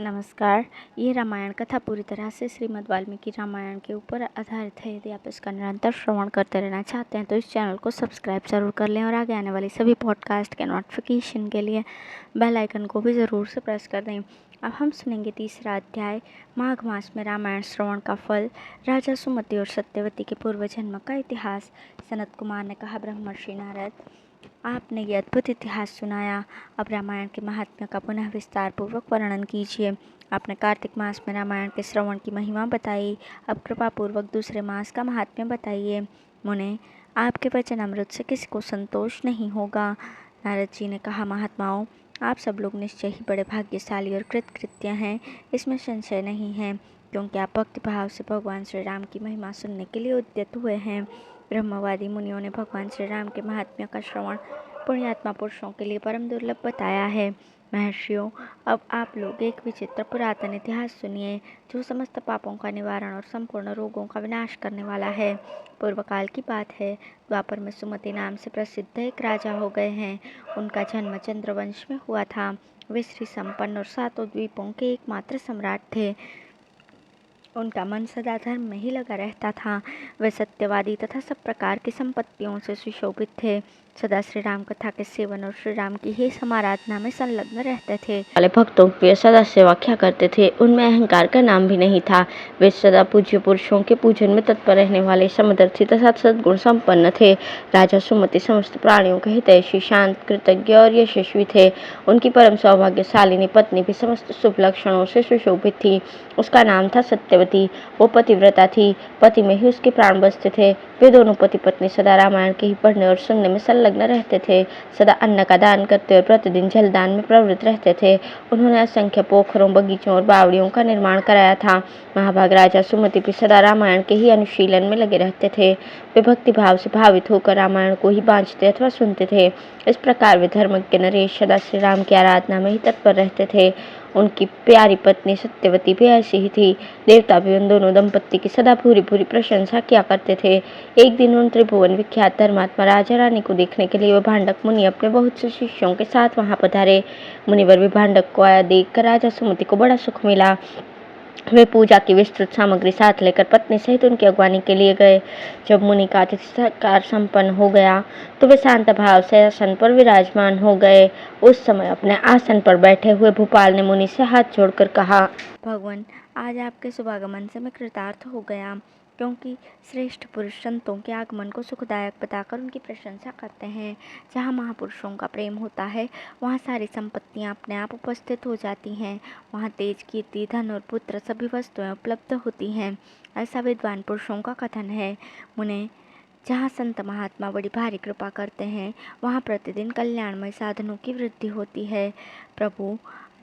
नमस्कार। ये रामायण कथा पूरी तरह से श्रीमद् वाल्मीकि रामायण के ऊपर आधारित है। यदि आप इसका निरंतर श्रवण करते रहना चाहते हैं तो इस चैनल को सब्सक्राइब ज़रूर कर लें और आगे आने वाली सभी पॉडकास्ट के नोटिफिकेशन के लिए बेल आइकन को भी ज़रूर से प्रेस कर दें। अब हम सुनेंगे तीसरा अध्याय, माघ मास में रामायण श्रवण का फल, राजा सुमति और सत्यवती के पूर्व जन्म का इतिहास। सनत कुमार ने कहा, ब्रह्मर्षि नारद, आपने ये अद्भुत इतिहास सुनाया, अब रामायण के महात्म्य का पुनः विस्तार पूर्वक वर्णन कीजिए। आपने कार्तिक मास में रामायण के श्रवण की महिमा बताई, अब कृपा पूर्वक दूसरे मास का महात्म्य बताइए। मुने, आपके वचन अमृत से किसी को संतोष नहीं होगा। नारद जी ने कहा, महात्माओं, आप सब लोग निश्चय ही बड़े भाग्यशाली और कृतकृत्य हैं, इसमें संशय नहीं है, क्योंकि आप भक्ति भाव से भगवान श्री राम की महिमा सुनने के लिए उद्यत हुए हैं। ब्रह्मवादी मुनियों ने भगवान श्री राम के महात्म्य का श्रवण पुण्यात्मा पुरुषों के लिए परम दुर्लभ बताया है। महर्षियों, अब आप लोग एक विचित्र पुरातन इतिहास सुनिए, जो समस्त पापों का निवारण और संपूर्ण रोगों का विनाश करने वाला है। पूर्व काल की बात है, द्वापर में सुमति नाम से प्रसिद्ध एक राजा हो गए हैं। उनका जन्म चंद्रवंश में हुआ था। वे श्री संपन्न और सातों द्वीपों के एकमात्र सम्राट थे। उनका मन सदा धर्म में ही लगा रहता था। वे सत्यवादी तथा सब प्रकार की संपत्तियों से सुशोभित थे। सदा श्री राम कथा के सेवन और श्री राम की ही समाराधना में संलग्न रहते थे। वाले भक्तों की वे सदा सेवा किया करते थे। उनमें अहंकार का नाम भी नहीं था। वे सदा पूज्य पुरुषों के पूजन में तत्पर रहने वाले समदर्थी तथा सद्गुण संपन्न थे। राजा सुमति समस्त प्राणियों के हितैषी, शांत, कृतज्ञ और यशस्वी थे। उनकी परम सौभाग्यशालिनी पत्नी भी समस्त शुभ लक्षणों से सुशोभित थी। उसका नाम था सत्यवती। वो पतिव्रता थी। पति में ही उसके प्राण बसते थे। वे दोनों पति पत्नी सदा रामायण के ही पढ़ने और सुनने में संलग्न रहते थे। सदा अन्न का दान करते और प्रतिदिन जलदान में प्रवृत्त रहते थे। उन्होंने असंख्य पोखरों, बगीचों और बावड़ियों का निर्माण कराया था। महाभाग राजा सुमति भी सदा रामायण के ही अनुशीलन में लगे रहते थे। वे भक्ति भाव से भावित होकर रामायण को ही बांचते अथवा सुनते थे। इस प्रकार वे धर्मज्ञ नरेश सदा श्री राम की आराधना में ही तत्पर रहते थे। उनकी प्यारी पत्नी सत्यवती भी ऐसी ही थी। देवता भी उन दोनों दंपत्ति की सदा पूरी पूरी प्रशंसा किया करते थे। एक दिन उन त्रिभुवन विख्यात धर्मात्मा राजा रानी को देखने के लिए वह भांडक मुनि अपने बहुत से शिष्यों के साथ वहां पधारे। मुनिवर भी भांडक को आया देखकर राजा सुमति को बड़ा सुख मिला। वे पूजा की विस्तृत सामग्री साथ लेकर पत्नी सहित उनकी अगवानी के लिए गए। जब मुनि का अतिथि सत्कार संपन्न हो गया तो वे शांत भाव से आसन पर विराजमान हो गए। उस समय अपने आसन पर बैठे हुए भूपाल ने मुनि से हाथ जोड़कर कहा, भगवान, आज आपके शुभागमन से मैं कृतार्थ हो गया, क्योंकि श्रेष्ठ पुरुष संतों के आगमन को सुखदायक बताकर उनकी प्रशंसा करते हैं। जहाँ महापुरुषों का प्रेम होता है, वहाँ सारी संपत्तियाँ अपने आप उपस्थित हो जाती हैं। वहाँ तेज, कीर्ति, धन और पुत्र सभी वस्तुएं उपलब्ध होती हैं। ऐसा विद्वान पुरुषों का कथन है। मुने, जहाँ संत महात्मा बड़ी भारी कृपा करते हैं, वहाँ प्रतिदिन कल्याणमय साधनों की वृद्धि होती है। प्रभु,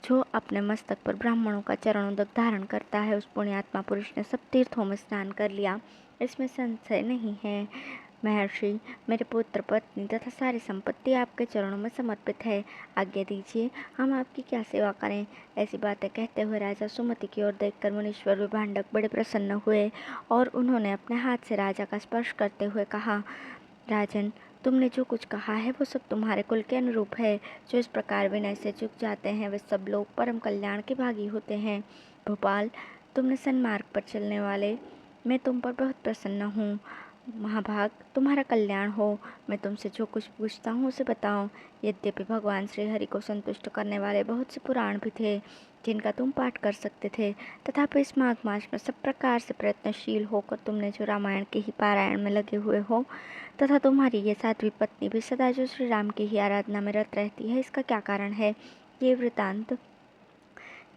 जो अपने मस्तक पर ब्राह्मणों का चरणोदक धारण करता है, उस पुण्यात्मा पुरुष ने सब तीर्थों में स्नान कर लिया, इसमें संशय नहीं है। महर्षि, मेरे पुत्र, पत्नी तथा सारी संपत्ति आपके चरणों में समर्पित है। आज्ञा दीजिए, हम आपकी क्या सेवा करें। ऐसी बातें कहते हुए राजा सुमति की ओर देखकर मुनीश्वर व भांडक बड़े प्रसन्न हुए और उन्होंने अपने हाथ से राजा का स्पर्श करते हुए कहा, राजन, तुमने जो कुछ कहा है वो सब तुम्हारे कुल के अनुरूप है। जो इस प्रकार विनय से झुक जाते हैं, वे सब लोग परम कल्याण के भागी होते हैं। भोपाल, तुमने सन्मार्ग पर चलने वाले, मैं तुम पर बहुत प्रसन्न हूँ। महाभाग, तुम्हारा कल्याण हो। मैं तुमसे जो कुछ पूछता हूँ उसे बताओ। यद्यपि भगवान श्री हरि को संतुष्ट करने वाले बहुत से पुराण भी थे जिनका तुम पाठ कर सकते थे, तथापि इस माघ मास में सब प्रकार से प्रयत्नशील होकर तुमने जो रामायण के ही पारायण में लगे हुए हो, तथा तुम्हारी ये साध्वी पत्नी भी सदा जो श्री राम की ही आराधना में रत रहती है, इसका क्या कारण है? ये वृतांत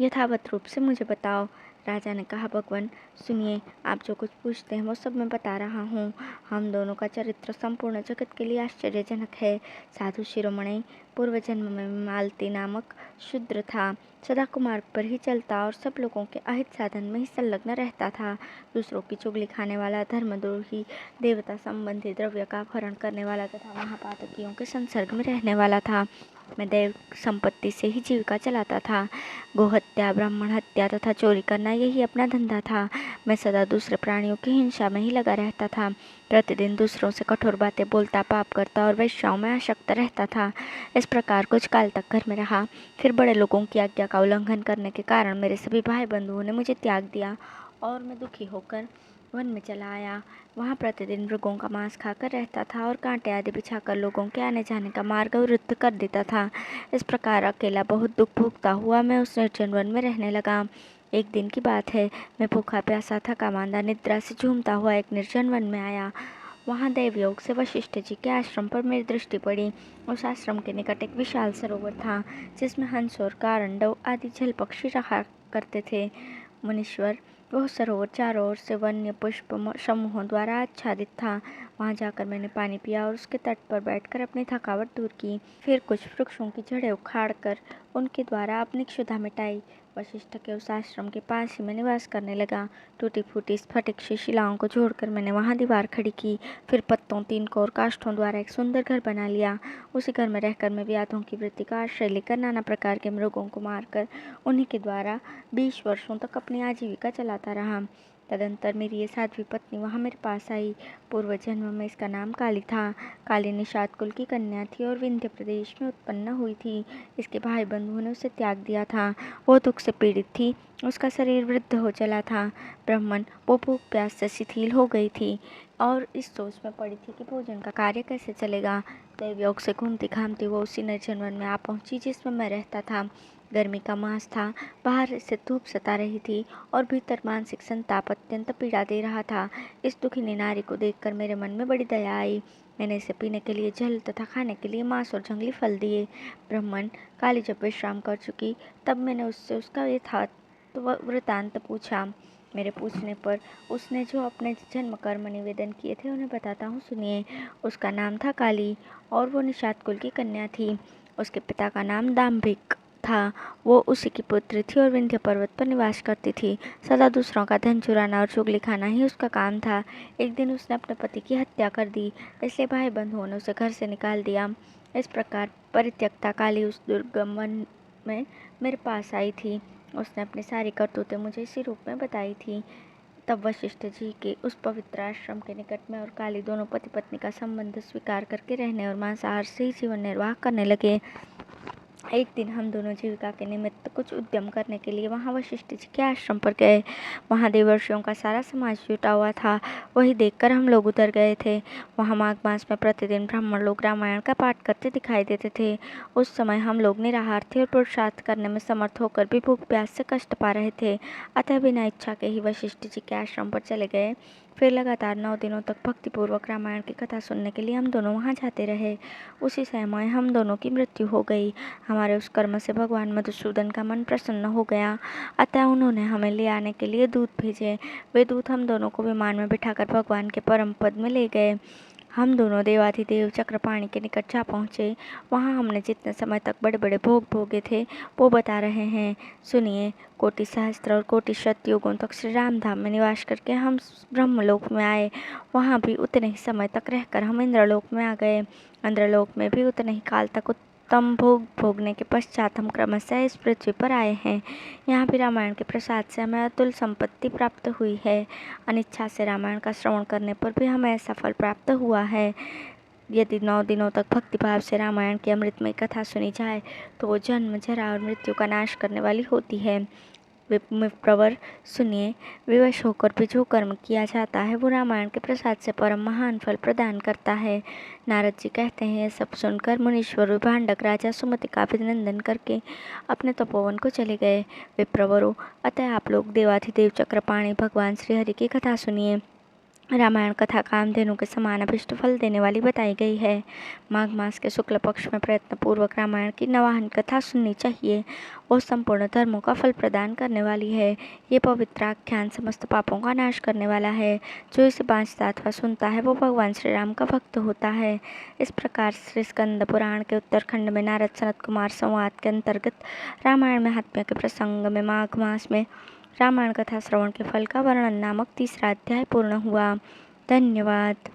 यथावत रूप से मुझे बताओ। राजा ने कहा, भगवान, सुनिए, आप जो कुछ पूछते हैं वो सब मैं बता रहा हूँ। हम दोनों का चरित्र संपूर्ण जगत के लिए आश्चर्यजनक है। साधु शिरोमणि पूर्व जन्म में मालती नामक शूद्र था। सदा कुमार्ग पर ही चलता और सब लोगों के अहित साधन में ही संलग्न रहता था। दूसरों की चुगली खाने वाला, धर्मद्रोही, देवता संबंधी द्रव्य का अपहरण करने वाला तथा महापातकियों के संसर्ग में रहने वाला था। मैं दैव संपत्ति से ही जीविका चलाता था। गोहत्या, ब्राह्मण हत्या तथा चोरी करना यही अपना धंधा था। मैं सदा दूसरे प्राणियों की हिंसा में ही लगा रहता था। प्रतिदिन दूसरों से कठोर बातें बोलता, पाप करता और वेश्याओं में आसक्त रहता था। इस प्रकार कुछ काल तक घर में रहा। फिर बड़े लोगों की आज्ञा का उल्लंघन करने के कारण मेरे सभी भाई बंधुओं ने मुझे त्याग दिया और मैं दुखी होकर वन में चला आया। वहाँ प्रतिदिन मृगों का मांस खाकर रहता था और कांटे आदि बिछाकर लोगों के आने जाने का मार्ग अवरुद्ध कर देता था। इस प्रकार अकेला बहुत दुख भोगता हुआ मैं उस निर्जन वन में रहने लगा। एक दिन की बात है, मैं भूखा प्यासा थका मांदा निद्रा से झूमता हुआ एक निर्जन वन में आया। वहाँ दैवयोग से वशिष्ठ जी के आश्रम पर मेरी दृष्टि पड़ी। उस आश्रम के निकट एक विशाल सरोवर था, जिसमें हंस और कारंडव आदि जल पक्षी रहा करते थे। मुनीश्वर, वह सरोवर चारों ओर से वन्य पुष्प समूहों द्वारा आच्छादित था। वहां जाकर मैंने पानी पिया और उसके तट पर बैठकर अपनी थकावट दूर की। फिर कुछ वृक्षों की जड़ें उखाड़कर उनके द्वारा अपनी क्षुधा मिटाई। वशिष्ठ के उस आश्रम के पास ही मैं निवास करने लगा। टूटी फूटी स्फटिक शिलाओं को जोड़कर मैंने वहां दीवार खड़ी की। फिर पत्तों, तीनकों और काष्ठों द्वारा एक सुंदर घर बना लिया। उसी घर में रहकर मैं व्याधों की वृत्ति का आश्रय लेकर नाना प्रकार के मृगों को मारकर उन्हीं के द्वारा 20 वर्षों तक अपनी आजीविका चलाता रहा। तदंतर मेरी ये साध्वी पत्नी वहाँ मेरे पास आई। पूर्व जन्म में इसका नाम काली था। काली निषाद कुल की कन्या थी और विंध्य प्रदेश में उत्पन्न हुई थी। इसके भाई बंधुओं ने उसे त्याग दिया था। वो दुख से पीड़ित थी। उसका शरीर वृद्ध हो चला था। ब्राह्मण, वो भूख प्यास से शिथिल हो गई थी और इस सोच में पड़ी थी कि भोजन का कार्य कैसे चलेगा। दैवयोग से घूमती घामती वो उसी निर्जन वन में आ पहुंची जिसमें मैं रहता था। गर्मी का मास था। बाहर से धूप सता रही थी और भीतर मानसिक संताप अत्यंत पीड़ा दे रहा था। इस दुखिनी नारी को देखकर मेरे मन में बड़ी दया आई। मैंने इसे पीने के लिए जल तथा खाने के लिए मांस और जंगली फल दिए। ब्राह्मण, काली जब विश्राम कर चुकी तब मैंने उससे उसका यथार्थ वृतांत पूछा। मेरे पूछने पर उसने जो अपने जन्म कर्म निवेदन किए थे उन्हें बताता हूँ, सुनिए। उसका नाम था काली और वो निषाद कुल की कन्या थी। उसके पिता का नाम दाम्भिक था। वो उसी की पुत्री थी और विंध्य पर्वत पर निवास करती थी। सदा दूसरों का धन चुराना और चुगली खाना ही उसका काम था। एक दिन उसने अपने पति की हत्या कर दी, इसलिए भाई बंधुओं ने उसे घर से निकाल दिया। इस प्रकार परित्यक्ता काली उस दुर्गम वन में मेरे पास आई थी। उसने अपनी सारी करतूतें मुझे इसी रूप में बताई थी। तब वशिष्ठ जी के उस पवित्र आश्रम के निकट में और काली दोनों पति पत्नी का संबंध स्वीकार करके रहने और मांसाहार से ही जीवन निर्वाह करने लगे। एक दिन हम दोनों जीविका के निमित्त कुछ उद्यम करने के लिए वहाँ वशिष्ठ जी के आश्रम पर गए। वहाँ देवर्षियों का सारा समाज जुटा हुआ था। वही देखकर हम लोग उतर गए थे। वहाँ माघ मास में प्रतिदिन ब्राह्मण लोग रामायण का पाठ करते दिखाई देते थे। उस समय हम लोग निराहार थे और पुरुषार्थ करने में समर्थ होकर भी भूख प्यास से कष्ट पा रहे थे। अतः बिना इच्छा के ही वशिष्ठ जी के आश्रम पर चले गए। फिर लगातार 9 दिनों तक भक्तिपूर्वक रामायण की कथा सुनने के लिए हम दोनों वहाँ जाते रहे। उसी समय हम दोनों की मृत्यु हो गई। हमारे उस कर्म से भगवान मधुसूदन का मन प्रसन्न हो गया। अतः उन्होंने हमें ले आने के लिए दूत भेजे। वे दूत हम दोनों को विमान में बिठाकर भगवान के परम पद में ले गए। हम दोनों देवाधिदेव चक्रपाणि के निकट जा पहुँचे। वहाँ हमने जितने समय तक बड़े बड़े भोग भोगे थे वो बता रहे हैं, सुनिए। कोटि सहस्त्र और कोटि शत युगों तक श्री राम धाम में निवास करके हम ब्रह्मलोक में आए। वहाँ भी उतने ही समय तक रहकर हम इंद्रलोक में आ गए। इंद्रलोक में भी उतने ही काल तक उत्तम भोग भोगने के पश्चात हम क्रमशः इस पृथ्वी पर आए हैं। यहाँ भी रामायण के प्रसाद से हमें अतुल संपत्ति प्राप्त हुई है। अनिच्छा से रामायण का श्रवण करने पर भी हमें ऐसा फल प्राप्त हुआ है। यदि 9 दिनों तक भक्तिभाव से रामायण की अमृतमय कथा सुनी जाए तो वो जन्म, जरा और मृत्यु का नाश करने वाली होती है। प्रवर, सुनिए। विवश होकर भी जो कर्म किया जाता है वो रामायण के प्रसाद से परम महान फल प्रदान करता है। नारद जी कहते हैं, यह सब सुनकर मुनीश्वर भांडक राजा सुमति का अभिनंदन करके अपने तपोवन को चले गए। विप्रवरों, अतः आप लोग देवाधिदेव चक्रपाणि भगवान श्रीहरि की कथा सुनिए। रामायण कथा कामधेनु के समान अभिष्ट फल देने वाली बताई गई है। माघ मास के शुक्ल पक्ष में प्रयत्न पूर्वक रामायण की नवाहन कथा सुननी चाहिए। वो संपूर्ण धर्मों का फल प्रदान करने वाली है। ये पवित्र आख्यान समस्त पापों का नाश करने वाला है। जो इसे बाँचता अथवा सुनता है वो भगवान श्री राम का भक्त होता है। इस प्रकार श्री स्कंद पुराण के उत्तरखंड में नारद सनत कुमार संवाद के अंतर्गत रामायण महात्म्य के प्रसंग में माघ मास में रामायण कथा श्रवण के फल का वर्णन नामक तीसरा अध्याय पूर्ण हुआ। धन्यवाद।